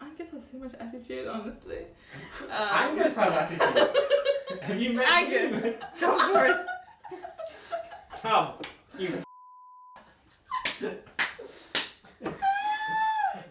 Angus has so much attitude, honestly. Angus has attitude. Have you met Angus, him? come forth. Tom, you.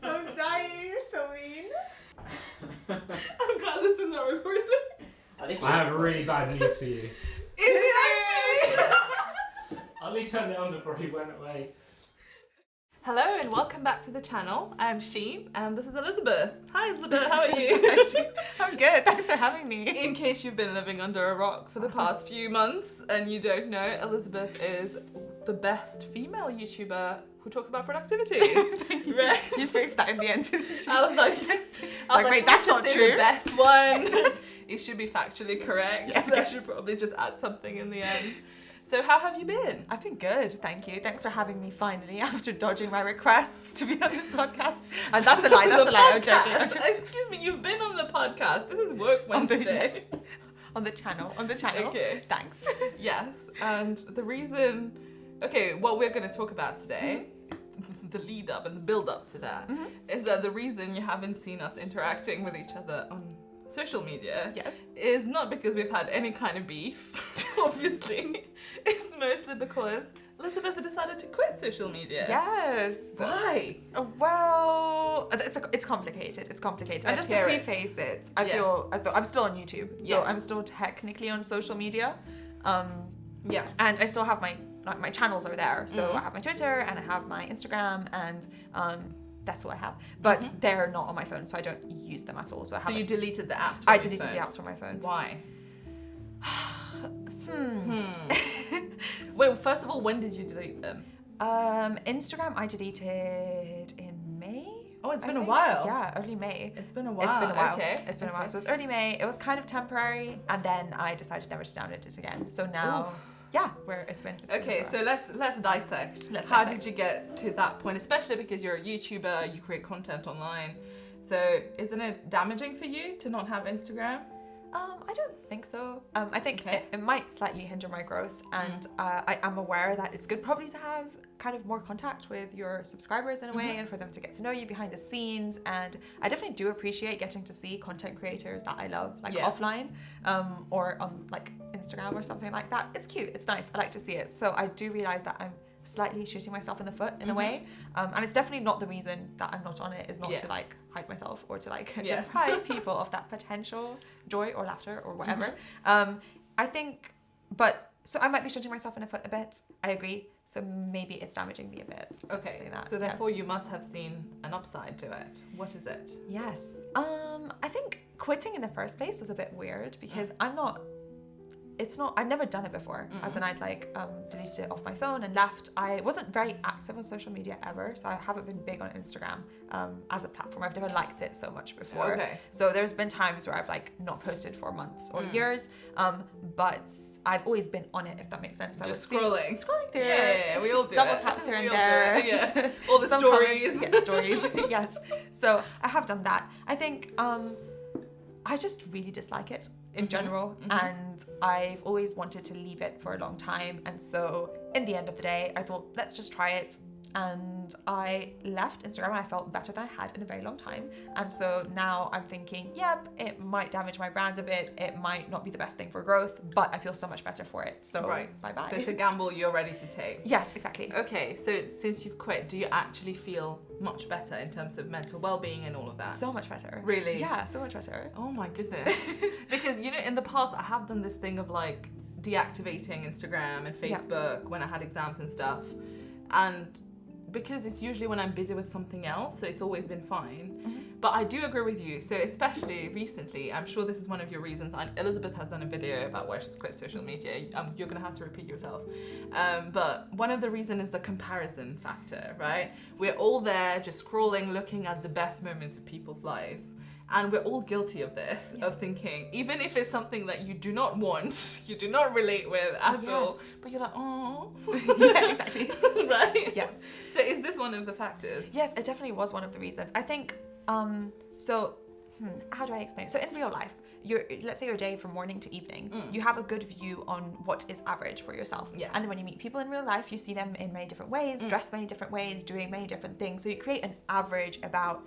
I'm dying. You're so mean. I'm glad this is not recorded. I have really bad news for you. Is it actually? Ollie turned it on before he went away. Hello and welcome back to the channel. I'm Sheen and this is Elizabeth. Hi Elizabeth, how are you? I'm good, thanks for having me. In case you've been living under a rock for the past few months and you don't know, Elizabeth is the best female YouTuber who talks about productivity. Thank you. Right? You fixed that in the end. I was like, wait, that's not true. The best one. It should be factually correct. Yes, So I should probably just add something in the end. So how have you been? I've been good, thank you. Thanks for having me finally after dodging my requests to be on this podcast. And that's a lie, I'm joking. Excuse me, you've been on the podcast. This is work Wednesday. On the channel. Okay. Thanks. Yes, and the reason... Okay, what we're going to talk about today, the lead up and the build up to that, is that the reason you haven't seen us interacting with each other on social media is not because we've had any kind of beef, obviously. It's mostly because Elizabeth decided to quit social media. Yes. Why? Well, it's complicated. And just to preface it, I feel as though I'm still on YouTube, so I'm still technically on social media. Yes. And I still have my channels are there. So I have my Twitter and I have my Instagram and that's what I have. But they're not on my phone, so I don't use them at all. So you deleted the apps from I deleted the apps from my phone. Why? Wait, first of all, when did you delete them? Instagram I deleted in May. Oh, it's been a while. Yeah, early May. It's been a while. Okay. It's been a while. So it's early May. It was kind of temporary, and then I decided never to download it again. So now, it's been okay, so let's dissect. How did you get to that point? Especially because you're a YouTuber, you create content online. So isn't it damaging for you to not have Instagram? I don't think so. I think it might slightly hinder my growth, and I am aware that it's good probably to have kind of more contact with your subscribers in a way, and for them to get to know you behind the scenes. And I definitely do appreciate getting to see content creators that I love, like offline, or on like Instagram or something like that. It's cute, it's nice, I like to see it. So I do realize that I'm slightly shooting myself in the foot in a way, and it's definitely not the reason that I'm not on it is not to like hide myself or to like deprive people of that potential joy or laughter or whatever. I think, so I might be shooting myself in the foot a bit, I agree. So maybe it's damaging me a bit. Okay, so therefore you must have seen an upside to it. What is it? Yes, I think quitting in the first place was a bit weird because I'd never done it before, as in I'd like deleted it off my phone and left. I wasn't very active on social media ever, so I haven't been big on Instagram as a platform. I've never liked it so much before. Okay. So there's been times where I've like not posted for months or years, but I've always been on it, if that makes sense. So just scrolling through. Yeah, we all do double taps here and there. Yeah, all the stories. Stories. Yes. So I have done that. I think I just really dislike it in general, and I've always wanted to leave it for a long time, and so in the end of the day I thought, let's just try it, and I left Instagram and I felt better than I had in a very long time. And so now I'm thinking, yep, it might damage my brand a bit, it might not be the best thing for growth, but I feel so much better for it, so bye-bye. So it's a gamble you're ready to take. Yes, exactly. Okay, so since you've quit, do you actually feel much better in terms of mental well-being and all of that? So much better. Really? Yeah, so much better. Oh my goodness. Because, you know, in the past I have done this thing of like deactivating Instagram and Facebook when I had exams and stuff, and because it's usually when I'm busy with something else, so it's always been fine. But I do agree with you. So especially recently, I'm sure this is one of your reasons. Elizabeth has done a video about why she's quit social media. You're gonna have to repeat yourself. But one of the reasons is the comparison factor, right? Yes. We're all there just scrolling, looking at the best moments of people's lives. And we're all guilty of this, of thinking, even if it's something that you do not want, you do not relate with at all, but you're like, oh. Yeah, exactly. Right? Yes. So is this one of the factors? Yes, it definitely was one of the reasons. I think, how do I explain it? So in real life, let's say your day from morning to evening, you have a good view on what is average for yourself. Yeah. And then when you meet people in real life, you see them in many different ways, dressed many different ways, doing many different things. So you create an average about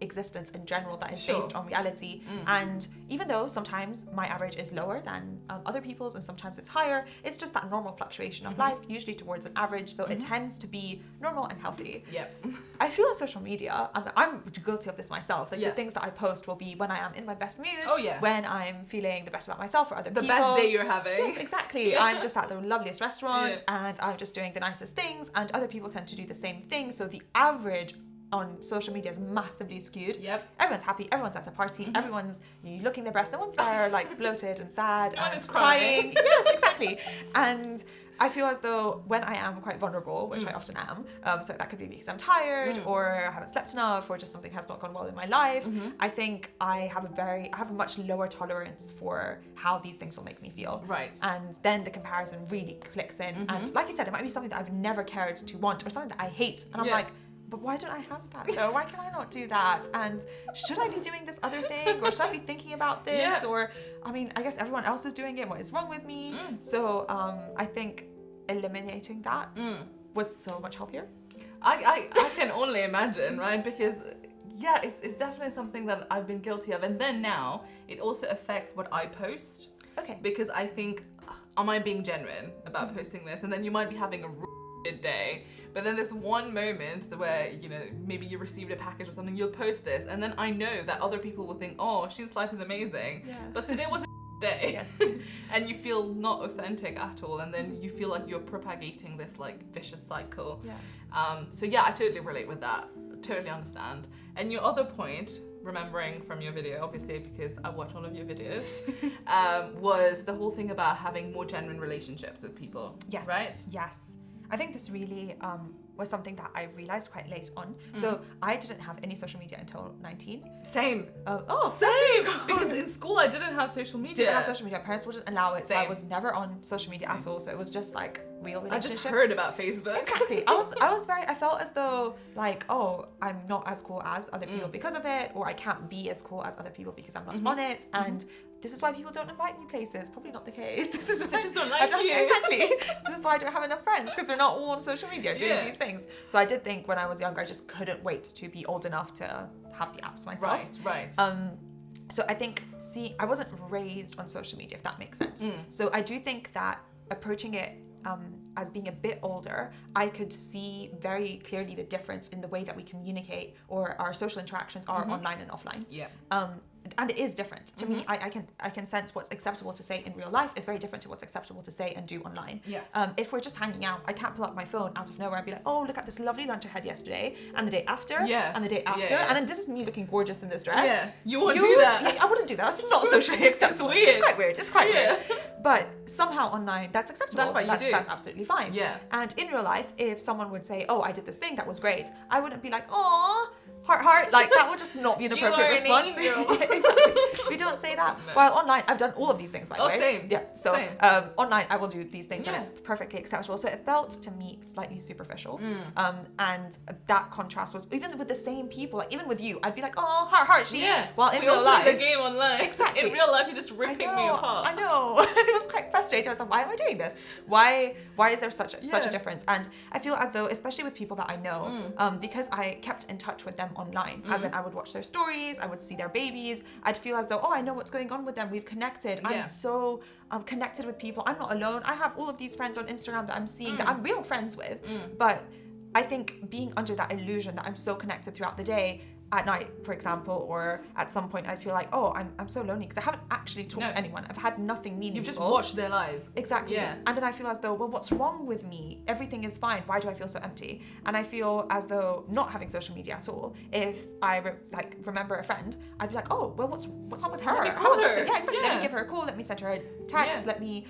existence in general that is based on reality. And even though sometimes my average is lower than other people's and sometimes it's higher, it's just that normal fluctuation of life, usually towards an average. So it tends to be normal and healthy. Yep. I feel on social media, I'm guilty of this myself. Like the things that I post will be when I am in my best mood, when I'm feeling the best about myself or other people. The best day you're having. Yes, exactly. I'm just at the loveliest restaurant and I'm just doing the nicest things, and other people tend to do the same thing. So the average on social media is massively skewed. Yep. Everyone's happy, everyone's at a party, everyone's looking their best, no one's there like bloated and sad No one and is crying. Yes, exactly. And I feel as though when I am quite vulnerable, which I often am, so that could be because I'm tired or I haven't slept enough or just something has not gone well in my life, I think I have a much lower tolerance for how these things will make me feel. Right. And then the comparison really clicks in. And like you said, it might be something that I've never cared to want or something that I hate. And I'm like, but why don't I have that though? Why can I not do that? And should I be doing this other thing? Or should I be thinking about this? Or, I mean, I guess everyone else is doing it. What is wrong with me? So I think eliminating that was so much healthier. I can only imagine, right? Because it's definitely something that I've been guilty of. And then now it also affects what I post. Okay. Because I think, am I being genuine about posting this? And then you might be having a shit day, but then there's one moment where, maybe you received a package or something, you'll post this, and then I know that other people will think, oh, Sheen's life is amazing, but today was a day. Yes. And you feel not authentic at all, and then you feel like you're propagating this like vicious cycle. So I totally relate with that, totally understand. And your other point, remembering from your video, obviously because I watch all of your videos, was the whole thing about having more genuine relationships with people. Yes. Right? Yes. I think this really was something that I realized quite late on. So I didn't have any social media until 19. Same. Same. Because in school I didn't have social media. Didn't have social media. Parents wouldn't allow it, so I Same. was never on social media at all. So it was just like real I relationships. just heard about Facebook. Exactly. I felt as though like, oh, I'm not as cool as other people because of it, or I can't be as cool as other people because I'm not on it. And this is why people don't invite me places. Probably not the case. This is why They just don't like you. Exactly. This is why I don't have enough friends, because we're not all on social media doing these things. So I did think when I was younger, I just couldn't wait to be old enough to have the apps myself. Right. So I think, I wasn't raised on social media, if that makes sense. So I do think that approaching it as being a bit older, I could see very clearly the difference in the way that we communicate or our social interactions are online and offline. Yeah. And it is different. To me, I can sense what's acceptable to say in real life is very different to what's acceptable to say and do online. Yes. If we're just hanging out, I can't pull up my phone out of nowhere and be like, oh, look at this lovely lunch I had yesterday, and the day after, and the day after, and then this is me looking gorgeous in this dress. Yeah, you won't do that. I wouldn't do that. That's not socially acceptable. It's weird. It's quite weird. But somehow online, that's acceptable. That's what you do. That's absolutely fine. Yeah. And in real life, if someone would say, oh, I did this thing, that was great, I wouldn't be like, aw, heart. Like, that would just not be an appropriate response. Exactly. We don't say that. No. While online, I've done all of these things, by the way. Same. Yeah. So Same. online, I will do these things and it's perfectly acceptable. So it felt to me slightly superficial. And that contrast was even with the same people, like even with you, I'd be like, oh, heart, she. Yeah. While in we real all life, play the game online. Exactly. In real life, you're just ripping me apart. I know. And it was quite frustrating. I was like, why am I doing this? Why is there such a difference? And I feel as though, especially with people that I know, because I kept in touch with them online, as in I would watch their stories, I would see their babies, I'd feel as though, oh, I know what's going on with them. We've connected. I'm so connected with people. I'm not alone. I have all of these friends on Instagram that I'm seeing that I'm real friends with. But I think being under that illusion that I'm so connected throughout the day, at night, for example, or at some point I feel like, oh, I'm so lonely because I haven't actually talked to anyone. I've had nothing meaningful. You've just watched their lives. Exactly. Yeah. And then I feel as though, well, what's wrong with me? Everything is fine. Why do I feel so empty? And I feel as though not having social media at all, if I remember a friend, I'd be like, oh, well, what's up with her? Let me call her. Yeah, exactly. Yeah. Let me give her a call. Let me send her a text. Let me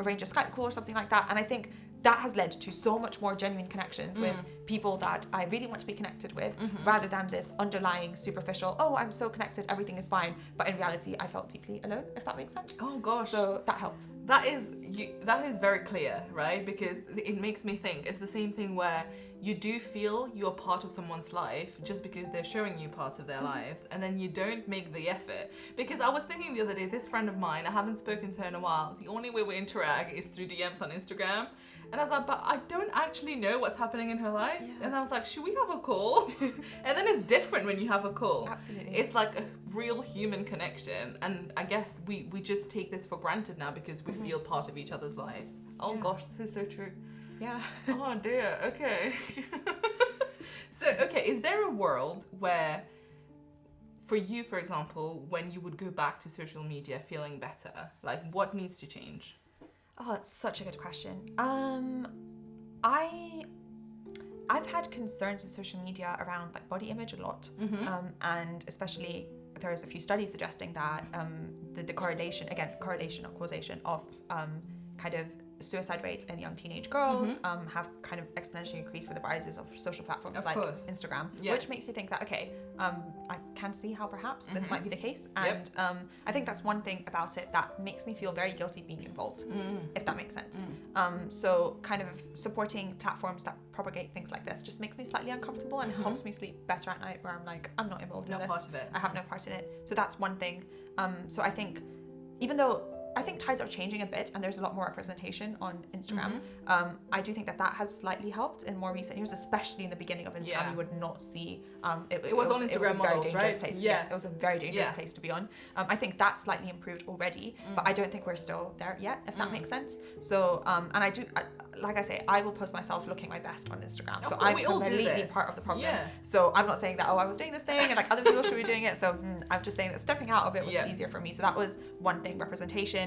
arrange a Skype call or something like that. And I think that has led to so much more genuine connections with people that I really want to be connected with, rather than this underlying superficial, oh, I'm so connected, everything is fine. But in reality, I felt deeply alone, if that makes sense. Oh, gosh. So that helped. That is very clear, right? Because it makes me think it's the same thing where you do feel you're part of someone's life just because they're showing you parts of their lives, and then you don't make the effort. Because I was thinking the other day, this friend of mine, I haven't spoken to her in a while. The only way we interact is through DMs on Instagram. And I was like, but I don't actually know what's happening in her life. Yeah. And I was like, should we have a call? And then it's different when you have a call. Absolutely. It's like a real human connection. And I guess we just take this for granted now because we feel part of each other's lives. Oh gosh, this is so true. Yeah. Oh dear, okay. So, okay, is there a world where, for you, for example, when you would go back to social media feeling better, like what needs to change? Oh, that's such a good question. I've had concerns with social media around like body image a lot, and especially there's a few studies suggesting that the correlation, not causation, of kind of suicide rates in young teenage girls have kind of exponentially increased with the rises of social platforms like Instagram, which makes you think that, okay, I can see how perhaps this might be the case. And I think that's one thing about it that makes me feel very guilty being involved, if that makes sense. So kind of supporting platforms that propagate things like this just makes me slightly uncomfortable and helps me sleep better at night, where I'm like, I'm not involved in this. Part of it. I have no part in it. So that's one thing. So I think, even though I think tides are changing a bit and there's a lot more representation on Instagram, I do think that has slightly helped in more recent years, especially in the beginning of Instagram. You would not see it was on Instagram, it was a very dangerous place. Yes, it was a very dangerous place to be on. I think that's slightly improved already, but I don't think we're still there yet, if that makes sense. So and like I say, I will post myself looking my best on Instagram. So I'm completely part of the problem. So I'm not saying that, I was doing this thing and like other people should be doing it. So I'm just saying that stepping out of it was easier for me. So that was one thing, representation.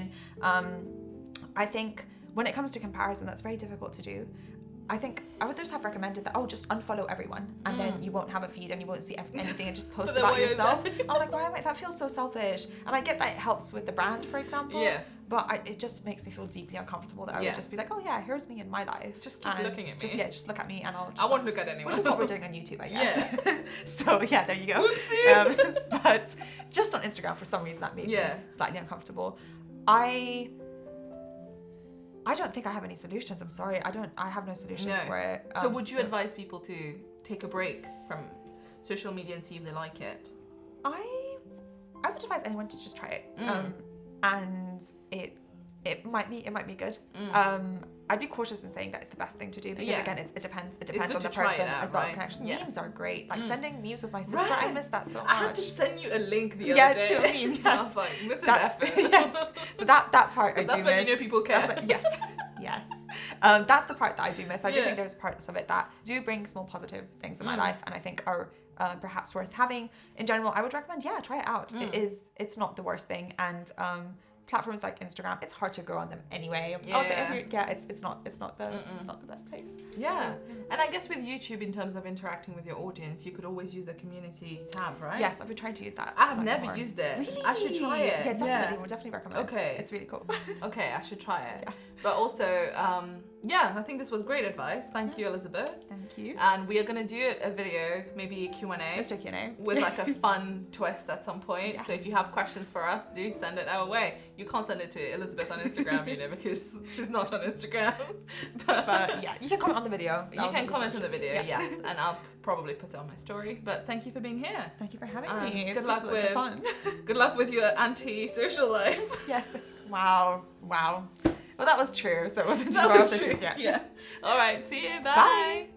I think when it comes to comparison, that's very difficult to do. I think others have recommended that, just unfollow everyone and then you won't have a feed and you won't see anything and just post about yourself. I'm like, why am I? That feels so selfish. And I get that it helps with the brand, for example. But it just makes me feel deeply uncomfortable that I would just be like, oh yeah, here's me in my life. Just keep looking at me. Just look at me and I won't look at anyone. Which is what we're doing on YouTube, I guess. So yeah, there you go. But just on Instagram, for some reason, that made me slightly uncomfortable. I don't think I have any solutions. I'm sorry. I have no solutions for it. So would you advise people to take a break from social media and see if they like it? I would advise anyone to just try it. And it might be good. I'd be cautious in saying that it's the best thing to do because again, it depends on the person. As well, connection. Memes are great. Like sending memes with my sister, I miss that so much. I had to send you a link the other day. To a meme. Yes. I was like, this is effort. Yes. So that part I do miss. That's when you know people care. Yes. That's the part that I do miss. I do think there's parts of it that do bring small positive things in my life, and I think are perhaps worth having. In general, I would recommend, try it out. It's not the worst thing, and platforms like Instagram, it's hard to grow on them anyway. It's not the best place. And I guess with YouTube, in terms of interacting with your audience, you could always use the community tab, right? Yes, I've been trying to use that. I have never used it. Really? I should try it. Yeah, definitely. We'll definitely recommend. Okay, it's really cool. Okay, I should try it. But also, I think this was great advice. Thank you, Elizabeth. Thank you. And we are gonna do a video, maybe a Q&A. Let's do a Q&A. With like a fun twist at some point. So if you have questions for us, do send it our way. You can't send it to Elizabeth on Instagram, because she's not on Instagram. But you can comment on the video. You can comment on the video, yes. And I'll probably put it on my story. But thank you for being here. Thank you for having me. Good luck with fun. Good luck with your anti-social life. Yes. Wow. Well, that was true, so it wasn't too far off the truth yet. All right. See you. Bye.